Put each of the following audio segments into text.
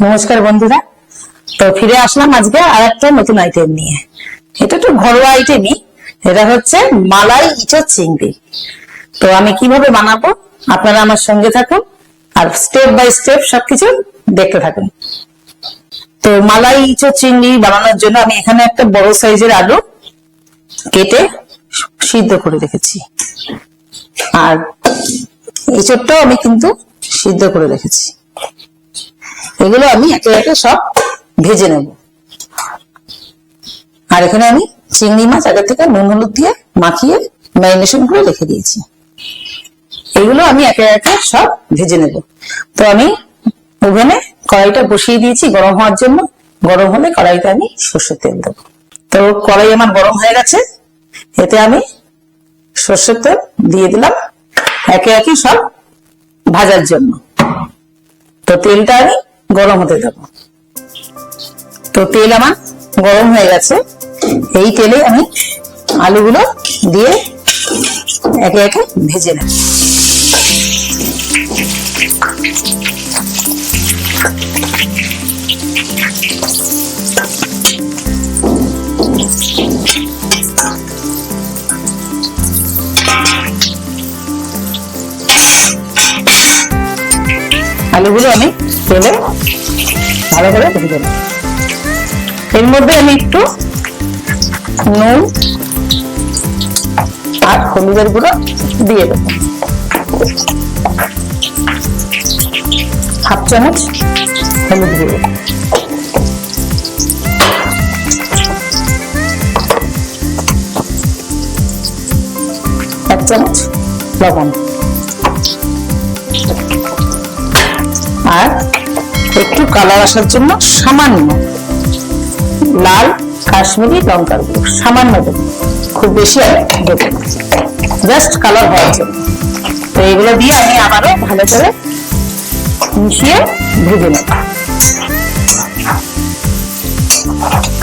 নমস্কার বন্ধুরা, তো ফিরে আসলাম আজকে আর একটা নতুন আইটেম নিয়ে। এটা একটু ঘরোয়া আইটেমই, এটা হচ্ছে মালাই ইঁচড় চিংড়ি। তো আমি কিভাবে বানাবো আপনারা আমার সঙ্গে থাকুন আর স্টেপ বাই স্টেপ সবকিছু দেখতে থাকুন। তো মালাই ইঁচড় চিংড়ি বানানোর জন্য আমি এখানে একটা বড় সাইজের আলু কেটে সিদ্ধ করে রেখেছি, আর ইঁচড়টাও আমি কিন্তু সিদ্ধ করে রেখেছি। এগুলো আমি একে একে সব ভেজে নেব। আর এখানে আমি চিংড়ি মাছ আগে থেকে নুন হলুদ দিয়ে মাখিয়ে ম্যারিনেশন করে রেখে দিয়েছি। এগুলো আমি একে একে সব ভেজে নেব। তো আমি ওভেনে কড়াইটা বসিয়ে দিয়েছি গরম হওয়ার জন্য। গরম হলে কড়াইতে আমি সর্ষের তেল দেবো। তো কড়াই আমার গরম হয়ে গেছে, এতে আমি সর্ষের তেল দিয়ে দিলাম একে একে সব ভাজার জন্য। তো তেলটা আমি গরম হতে দেব। তো তেল আমার গরম হয়ে গেছে, এই তেলে আমি আলুগুলো দিয়ে একে একে ভেজে নেব। আলুগুলো আমি তেলে ভালো করে ভেজে নেব। এর মধ্যে আমি একটু নুন আর হলুদের গুঁড়ো দিয়ে দেবো, হাফ চামচ হলুদ গুঁড়ো, এক চামচ লবণ, আর একটু কালার আসার জন্য সামান্য লাল কাশ্মীরি লঙ্কার গুঁড়ো সামান্য দেব, খুব বেশি দেব, জাস্ট কালার হওয়ার জন্য। তো এগুলো দিয়ে আমি আবারও ভালো করে মিশিয়ে ভেজে নেব।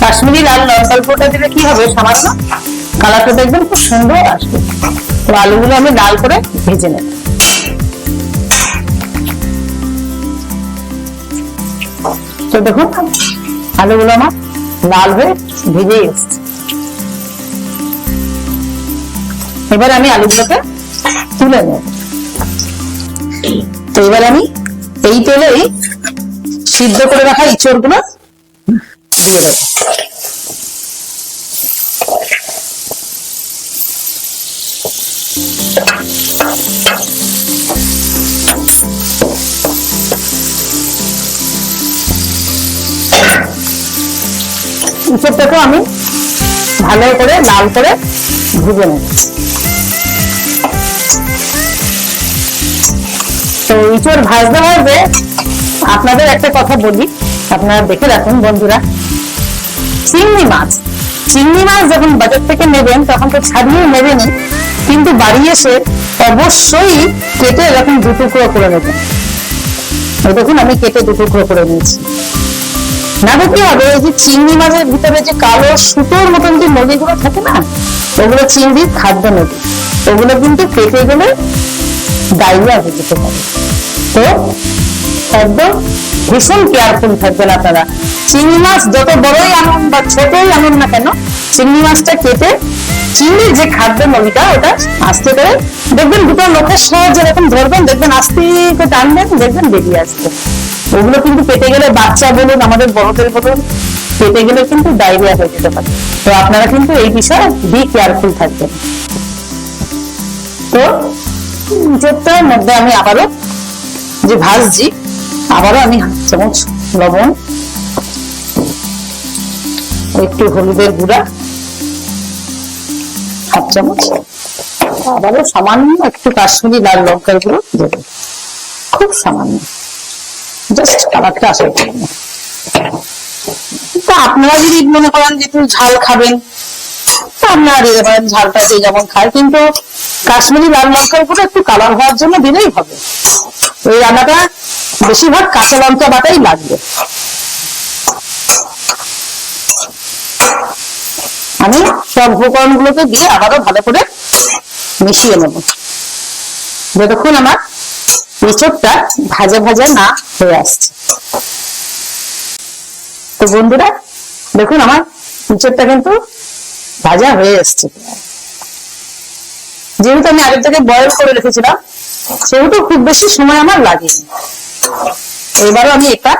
কাশ্মীরি লাল লঙ্কার গুঁড়োটা দিলে কি হবে, সামান্য কালারটা দেখবেন খুব সুন্দর আসবে। তো আলুগুলো আমি লাল করে ভেজে নেব। তো দেখুন আলুগুলো আমার লাল হয়ে ভেজে এসছে। এবার আমি আলুগুলোকে তুলে নেব। তো এবার আমি এই তেলেই সিদ্ধ করে রাখা ইঁচড়গুলো দিয়ে দেবো। ইঁচড়টাকে আমি ভালো করে লাল করে ভেজে নেব। তো ইঁচড় ভাজতে ভাজতে আপনাদের একটা কথা বলি, আপনারা দেখে রাখুন বন্ধুরা। চিংড়ি মাছ যখন বাজার থেকে নেবেন তখন তো ছাড়িয়ে নেবেন, কিন্তু বাড়ি এসে অবশ্যই কেটে এরকম দু টুকরো করে নেবেন। দেখুন আমি কেটে দু টুকরো করে নিয়েছি। না তো কি হবে, এই যে চিংড়ি মাছের ভিতরে যে কালো সুতোর মতন যে নদীগুলো থাকে না, ওগুলো চিংড়ির খাদ্য নদী, ওগুলো কিন্তু কেটে গেলে ডায়রিয়া হয়ে যেতে পারে। তো একদম ভীষণ কেয়ারফুল থাকবেন আপনারা। চিংড়ি মাছ যত বড়ই আনুন বা ছোটই আনুন না কেন, চিংড়ি মাছটা কেটে চিংড়ির যে খাদ্য নদীটা ওটা আস্তে করে দেখবেন, দুটো লোকের সাহায্যে এরকম ধরবেন, দেখবেন আস্তে করে টানবেন, দেখবেন বেরিয়ে আসবে। ওগুলো কিন্তু কেটে গেলে, বাচ্চা বলুন আমাদের বড়দের বলুন, কেটে গেলে কিন্তু ডায়রিয়া হয়ে যেতে পারে। তো আপনারা কিন্তু এই বিষয়ে বি কেয়ারফুল থাকবেন। তো ইঁচড়টার মধ্যে আমি আবারও যে ভাজছি, আবারও আমি হাফ চামচ লবণ, একটু হলুদের গুঁড়া হাফ চামচ, আবারও সামান্য একটু কাশ্মীরি লাল লঙ্কার গুঁড়ো দেবো, খুব সামান্য, জাস্ট কালারটা আসার জন্য। তো আপনারা যদি মনে করেন যে একটু ঝাল খাবেন, তো আপনারা দিতে পারেন, ঝালটা যে যেমন খায়, কিন্তু কাশ্মীরি লাল লঙ্কার গুঁড়ো একটু কালার হওয়ার জন্য দিলেই হবে। এই রান্নাটা বেশিরভাগ কাঁচা লঙ্কা বাটাই লাগবে। আমি সব উপকরণ গুলোকে দিয়ে আবারও ভালো করে মিশিয়ে নেব, যতক্ষণ আমার ইঁচড়টা ভাজা ভাজা না হয়ে আসছে। তো বন্ধুরা দেখুন আমার ইঁচড়টা কিন্তু ভাজা হয়ে এসছে। যেহেতু আমি আগের থেকে বয়েল করে রেখেছিলাম সেহেতু খুব বেশি সময় আমার লাগেনি। এবারও আমি একটা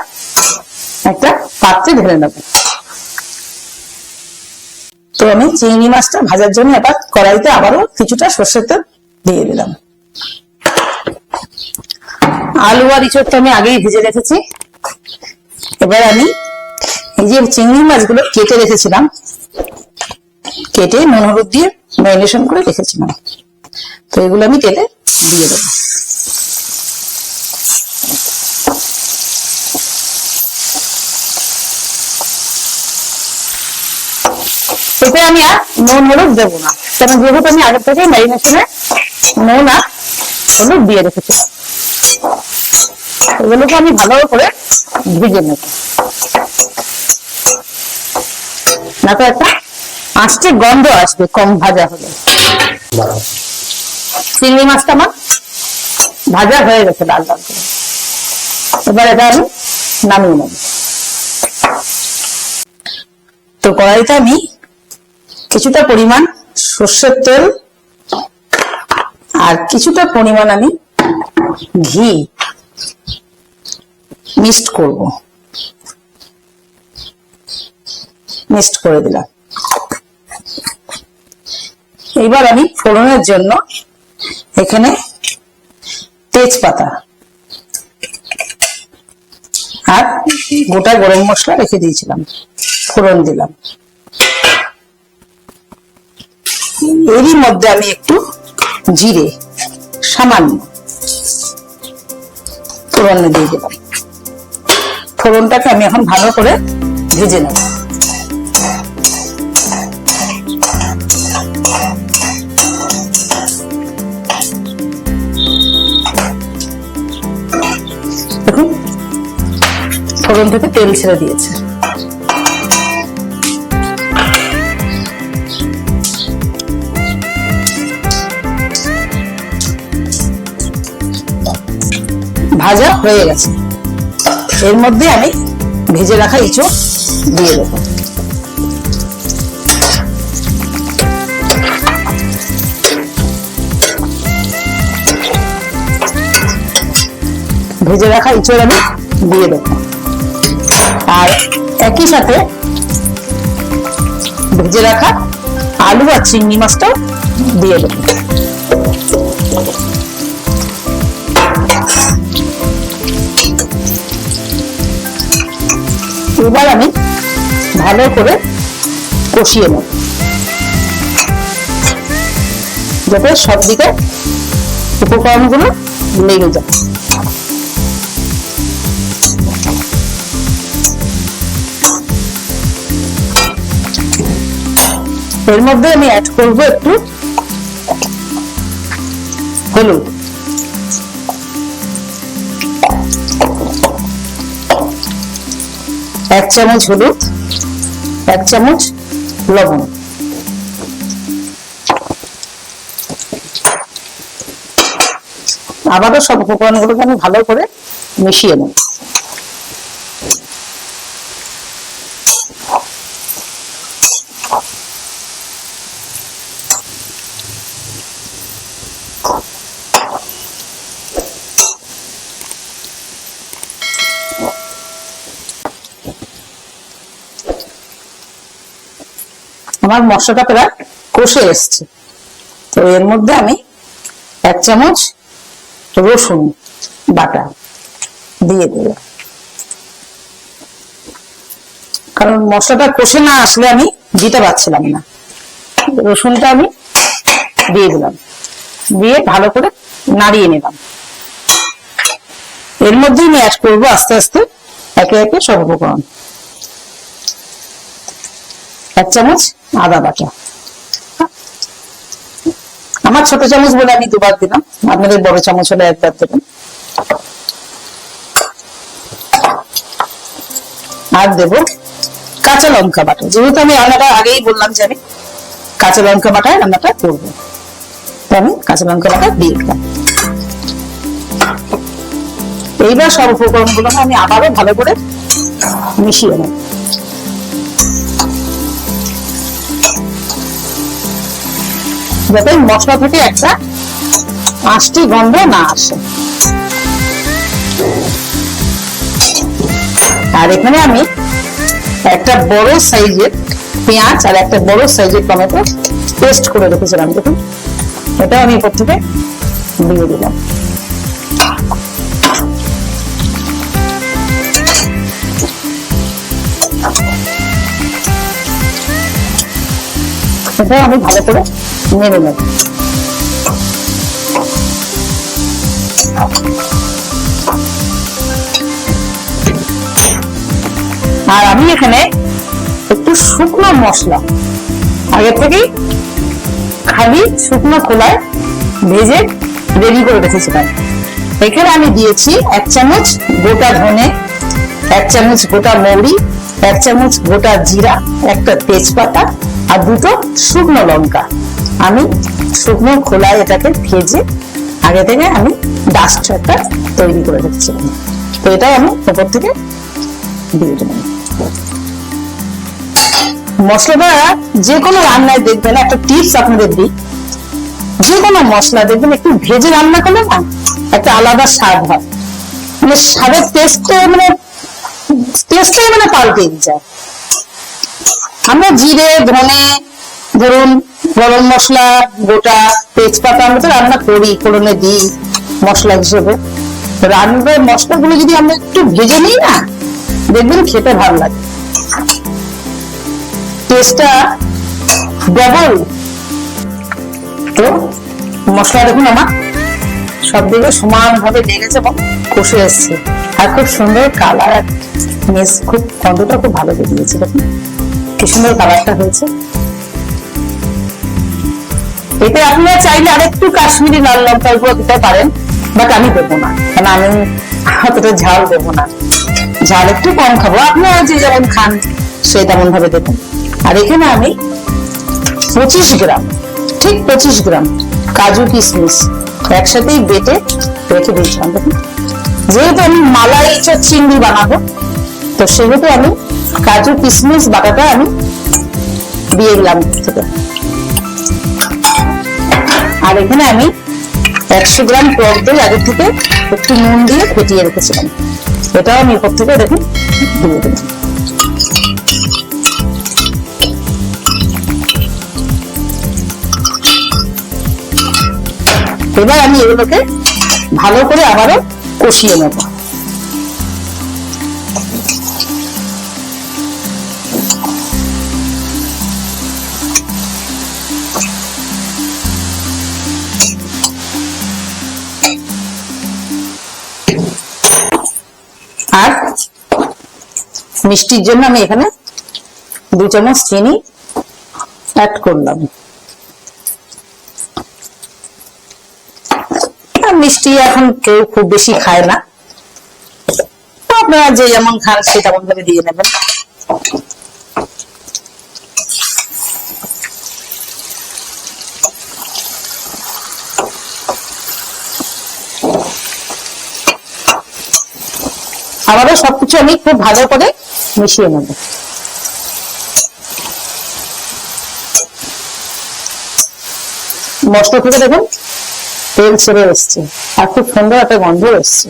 পাত্রে ঢেলে নেব। তো আমি চিংড়ি মাছটা ভাজার জন্য একটা কড়াইতে আবারও কিছুটা সর্ষের তেল দিয়ে দিলাম। আলু আর ইঁচড় তো আমি আগেই ভেজে রেখেছি। এবার আমি এই যে চিংড়ি মাছগুলো কেটে রেখেছিলাম, কেটে নুন হলুদ দিয়ে ম্যারিনেশন করে রেখেছিলাম, তো এগুলো আমি তেলে দিয়ে দেবো। এতে আমি আর নুন হলুদ দেবো না, কারণ যেহেতু আমি আগের থেকে ম্যারিনেশনে নুন আর হলুদ দিয়ে রেখেছিলাম। এগুলোকে আমি ভালো করে ভেজে নেব, না তো একটা আস্তে গন্ধ আসবে কম ভাজা হলে। চিংড়ি মাছটা আমার ভাজা হয়ে গেছে লাল লাল করে। এবার এটা আমি নামিয়ে নেব। তো কড়াইতে আমি কিছুটা পরিমাণ সর্ষের তেল আর কিছুটা পরিমাণ আমি ঘি মিক্সড করে দিলাম। এবার আমি ফোড়নের জন্য এখানে তেজপাতা আর গোটা গরম মশলা রেখে দিয়েছিলাম, ফোড়ন দিলাম। এরই মধ্যে আমি একটু জিরে সামান্য ফোড়নে দিয়ে দিলাম। ফোড়নটাকে আমি এখন ভালো করে ভেজে নেব। দেখুন ফোড়ন থেকে তেল ছেড়ে দিয়েছে। ভাজা হয়ে গেছে। এর মধ্যে আমি ভেজে রাখা ইঁচড় দিয়ে দেবো। ভেজে রাখা ইঁচড় আমি দিয়ে দেবো, আর একই সাথে ভেজে রাখা আলু আর চিংড়ি মাছটাও দিয়ে দেবো। এবার আমি ভালো করে কষিয়ে নেব, যাতে সব দিকে উপকরণগুলো লেগে যায়। এর মধ্যে আমি অ্যাড করব একটু হলুদ, এক চামচ হলুদ, এক চামচ লবণ। আবারও সব উপকরণগুলোকে আমি ভালো করে মিশিয়ে নেব। আমার মশলাটা প্রায় কষে এসছে, তো এর মধ্যে আমি এক চামচ রসুন বাটা দিয়ে দেব, কারণ মশলাটা কষে না আসলে আমি দিতে পারছিলাম না। রসুনটা আমি দিয়ে দিলাম, দিয়ে ভালো করে নাড়িয়ে নিলাম। এর মধ্যে আমি অ্যাড করবো আস্তে আস্তে একে একে সব উপকরণ। এক চামচ আদা বাটা, আমার ছোট চামচ বলে আমি দুবার দিলাম, আপনাদের বড় চামচ হলে একবার দেবেন। আর দেব কাঁচা লঙ্কা বাটা, যেহেতু আমি রান্নাটা আগেই বললাম যে আমি কাঁচা লঙ্কা বাটায় রান্নাটা করবো, তো আমি কাঁচা লঙ্কা বাটা দিয়ে দিলাম। এইবার সব উপকরণগুলোকে আমি আবারও ভালো করে মিশিয়ে নেব। যাতে মশলা থেকে একটা আঁশটি গন্ধ না আসে। আর এখানে আমি একটা বড় সাইজের পেঁয়াজ আর একটা বড় সাইজের টমেটো পেস্ট করে রেখেছিলাম, দেখুন এটা আমি উপর থেকে দিয়ে দিলাম। এটা আমি ভালো করে নেড়ে নেব। আর আমি এখানে একটু শুকনো মশলা আগে থেকেই খালি শুকনো খোলায় ভেজে রেডি করে রেখেছিলাম। এখানে আমি দিয়েছি 1 চামচ গোটা ধনে, 1 চামচ গোটা মৌরি, 1 চামচ গোটা জিরা, একটা তেজপাতা আর 2টো শুকনো লঙ্কা। আমি শুকনো খোলায় এটাকে ভেজে আগে থেকে আমি ডাস্ট একটা তৈরি করে রেখেছিলাম। তো এটাই আমি উপর থেকে দিয়ে দেব। মশলাটা যে কোনো রান্নায় দেখবেন, একটা টিপস আপনাদের দিই, যে কোনো মশলা দেখবেন একটু ভেজে রান্না করলে না একটা আলাদা স্বাদ হয়, মানে স্বাদের টেস্টটাই মানে পাল্টে যায়। আমরা জিরে ধনে ধরুন গরম মশলা গোটা তেজপাতা আমরা তো রান্না করি, ফোড়নে দিই মশলা হিসেবে। রান্নার মশলাগুলো যদি আমরা একটু ভেজে নিই না, দেখবেন খেতে ভালো লাগে, টেস্টটা ডবল। তো মশলা দেখুন আমার সব দিকে সমান ভাবে লেগেছে এবং কষে এসছে, আর খুব সুন্দর কালার, খুব গন্ধটা খুব ভালো বেরিয়েছে। দেখুন কি সুন্দর কালারটা হয়েছে। এতে আপনারা চাইলে আরেকটু কাশ্মীরি লাল লঙ্কার গুঁড়ো দিতে পারেন, বাট আমি দেবো না, কারণ আমি অতটা ঝাল দেবো না, ঝাল একটু কম খাবো, আপনারা যে যেমন খান সেই তেমন ভাবে দেবেন। আর এখানে আমি 25 গ্রাম, ঠিক 25 গ্রাম কাজু কিশমিশ একসাথেই বেটে রেখে দিয়েছিলাম। দেখুন যেহেতু আমি মালাই চিংড়ি বানাবো, তো সেহেতু আমি কাজু কিশমিশ বাটাটা আমি দিয়ে দিলাম থেকে। আর এখানে আমি 100 গ্রাম টক দই আগে থেকে একটু নুন দিয়ে ফেটিয়ে রেখেছিলাম, এটাও আমি উপর থেকে দেখুন দিয়ে দিলাম। এবার আমি এগুলোকে ভালো করে আবারও কষিয়ে নেব। আর মিষ্টির জন্য আমি এখানে 2 চামচ চিনি অ্যাড করলাম। মিষ্টি এখন কেউ খুব বেশি খায় না, আপনারা যে যেমন খান সে তেমন ভাবে দিয়ে নেবেন। আবারও সবকিছু আমি খুব ভালো করে মিশিয়ে নেব। মশলা থেকে দেখুন তেল ছেড়ে এসছে আর খুব সুন্দর একটা গন্ধ এসছে।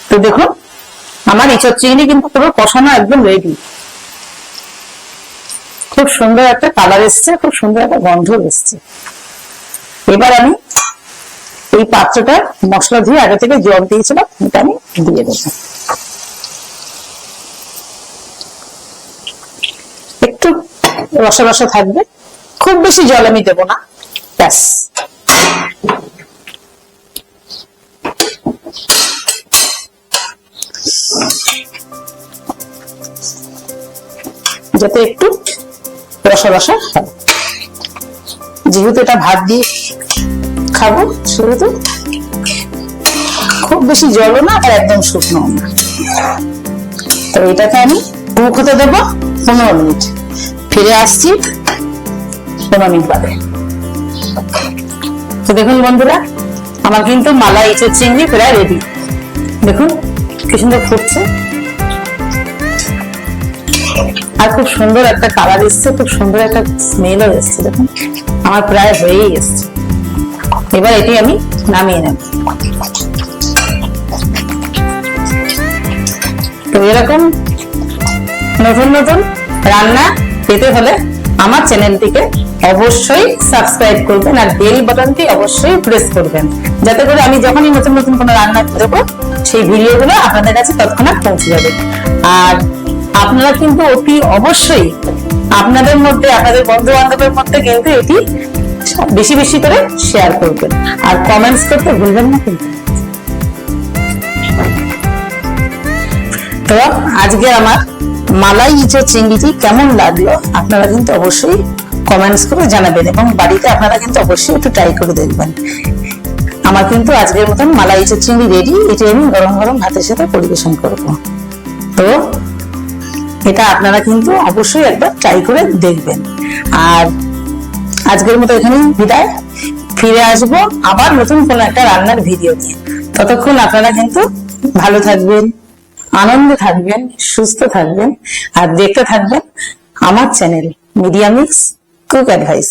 তো দেখুন আমার ইঁচড় চিংড়ি কিন্তু পুরো কষানো একদম রেডি, খুব সুন্দর একটা কালার এসছে, খুব সুন্দর একটা গন্ধ এসছে। এবার আমি এই পাত্রটা মশলা ধুয়ে আগে থেকে জল দিয়েছিলাম, এটা আমি দিয়ে দেবো। একটু রসা রসা থাকবে, খুব বেশি জল আমি দেবো না, ব্যাস। যাতে একটু রসা রসা হয়, যেহেতু এটা ভাত দিয়ে খাবো সেহেতু খুব বেশি জলও না আর একদম শুকনো না। তো এটাকে আমি কুক হতে দেবো 15 মিনিট, ফিরে আসছি 15 মিনিট বাদে। তো দেখুন বন্ধুরা আমার কিন্তু মালাই ইঁচড় চিংড়ি প্রায় রেডি, দেখুন কি সুন্দর ফুটছে। আর খুব সুন্দর একটা কালার এসছে, খুব সুন্দর একটা স্মেলও এসছে। দেখুন আমার প্রায় হয়েই এসছে। এবার এটি আমি নামিয়ে নেব। তো এরকম নতুন নতুন রান্না পেতে হলে আমার চ্যানেলটিকে অবশ্যই সাবস্ক্রাইব করবেন আর বেল বাটনটি অবশ্যই প্রেস করবেন, যাতে করে আমি যখনই নতুন নতুন কোনো রান্না দেবো সেই ভিডিওগুলো আপনাদের কাছে তৎক্ষণাৎ পৌঁছে যাবে। আর আপনারা কিন্তু অতি অবশ্যই আপনাদের মধ্যে, আপনাদের বন্ধু বান্ধবের মধ্যে কিন্তু এটি বেশি বেশি করে শেয়ার করবেন আর কমেন্টস করতে ভুলবেন না কিন্তু। তো আজকে আমার মালাই ইঁচড় চিংড়িটি কেমন লাগলো আপনারা কিন্তু অবশ্যই কমেন্টস করে জানাবেন এবং বাড়িতে আপনারা কিন্তু অবশ্যই একটু ট্রাই করে দেখবেন। আমার কিন্তু আজকের মতন মালাই ইঁচড় চিংড়ি রেডি। এটি আমি গরম গরম ভাতের সাথে পরিবেশন করব। তো এটা আপনারা কিন্তু অবশ্যই একবার ট্রাই করে দেখবেন। আর আজকের মতো এখানেই বিদায়, ফিরে আসবো আবার নতুন কোনো একটা রান্নার ভিডিও নিয়ে। ততক্ষণ আপনারা কিন্তু ভালো থাকবেন, আনন্দে থাকবেন, সুস্থ থাকবেন আর দেখতে থাকবেন আমার channel media mix cook advice.